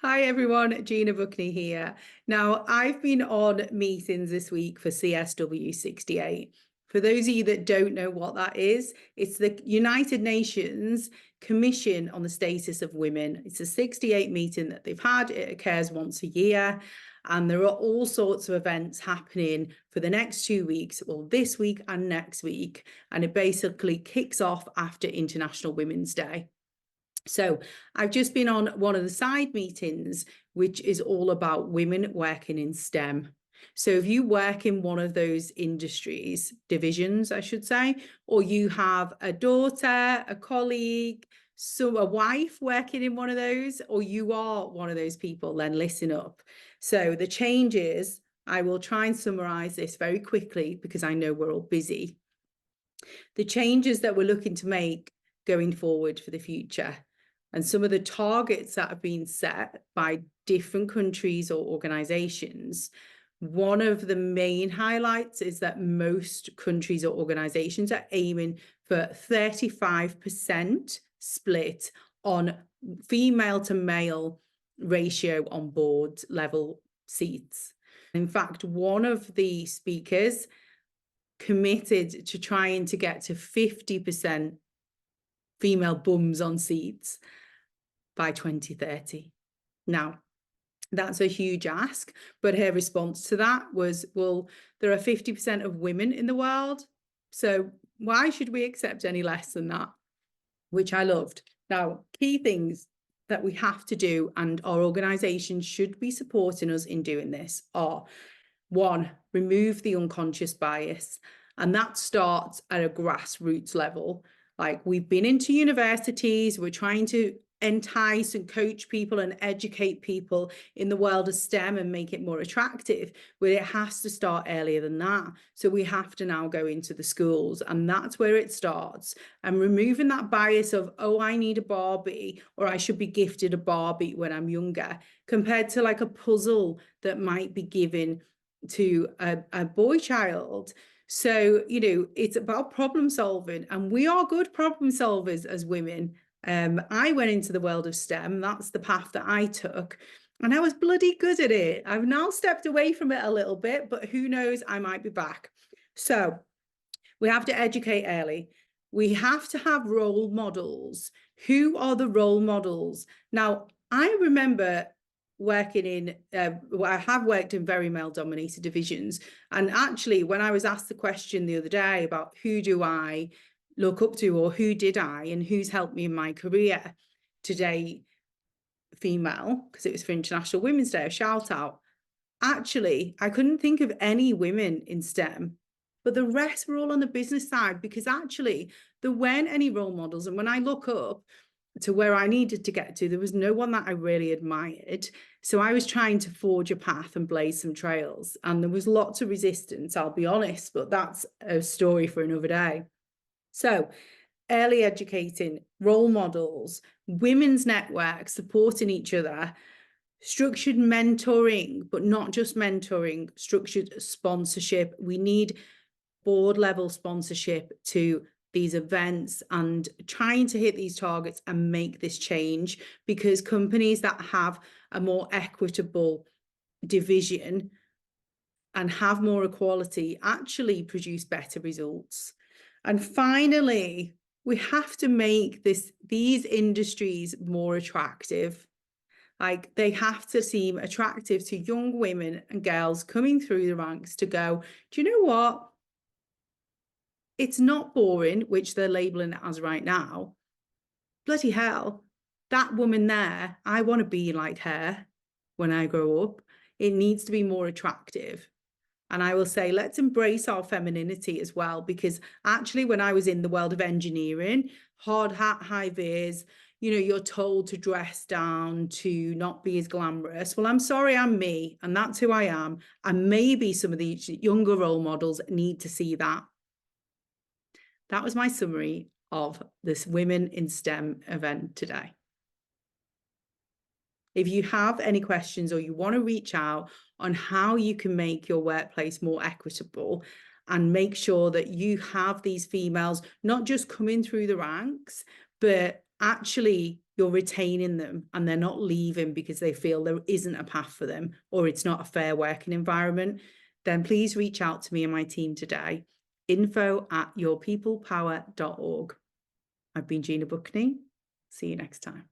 Hi everyone, Gina Buckney here. Now, I've been on meetings this week for CSW68. For those of you that don't know what that is, it's the United Nations Commission on the Status of Women. It's a 68 meeting that they've had. It occurs once a year, and there are all sorts of events happening for the next 2 weeks, well, this week and next week, and it basically kicks off after International Women's Day. So I've just been on one of the side meetings, which is all about women working in STEM. So if you work in one of those industries, divisions, I should say, or you have a daughter, a colleague, so a wife working in one of those, or you are one of those people, then listen up. So the changes, I will try and summarize this very quickly because I know we're all busy. The changes that we're looking to make going forward for the future, and some of the targets that have been set by different countries or organizations. One of the main highlights is that most countries or organizations are aiming for 35% split on female to male ratio on board level seats. In fact, one of the speakers committed to trying to get to 50% female bums on seats by 2030. Now, that's a huge ask, but her response to that was, well, there are 50% of women in the world, so why should we accept any less than that? Which I loved. Now, key things that we have to do, and our organisation should be supporting us in doing this, are: one, remove the unconscious bias, and that starts at a grassroots level. Like, we've been into universities, we're trying to entice and coach people and educate people in the world of STEM and make it more attractive, but it has to start earlier than that. So we have to now go into the schools, and that's where it starts. And removing that bias of, oh, I need a Barbie, or I should be gifted a Barbie when I'm younger, compared to like a puzzle that might be given to a boy child. So, you know, it's about problem solving, and we are good problem solvers as women. I went into the world of STEM. That's the path that I took, and I was bloody good at it. I've now stepped away from it a little bit, but who knows, I might be back. So we have to educate early. We have to have role models. Who are the role models? Now, I remember working in, I have worked in very male dominated divisions. And actually, when I was asked the question the other day about who do I look up to, or who did I, and who's helped me in my career today, female, because it was for International Women's Day, a shout out. Actually, I couldn't think of any women in STEM, but the rest were all on the business side, because actually there weren't any role models. And when I look up to where I needed to get to, there was no one that I really admired. So I was trying to forge a path and blaze some trails, and there was lots of resistance, I'll be honest, but that's a story for another day. So early educating, role models, women's networks supporting each other, structured mentoring, but not just mentoring, structured sponsorship. We need board level sponsorship to these events, and trying to hit these targets and make this change, because companies that have a more equitable division and have more equality actually produce better results. And finally, we have to make these industries more attractive. Like, they have to seem attractive to young women and girls coming through the ranks to go, do you know what? It's not boring, which they're labeling it as right now. Bloody hell, that woman there, I want to be like her when I grow up. It needs to be more attractive. And I will say, let's embrace our femininity as well, because actually when I was in the world of engineering, hard hat, high vis, you know, you're told to dress down, to not be as glamorous. Well, I'm sorry, I'm me, and that's who I am. And maybe some of these younger role models need to see that. That was my summary of this Women in STEM event today. If you have any questions, or you want to reach out on how you can make your workplace more equitable and make sure that you have these females not just coming through the ranks, but actually you're retaining them and they're not leaving because they feel there isn't a path for them or it's not a fair working environment, then please reach out to me and my team today. info@yourpeoplepower.org. I've been Gina Buckney. See you next time.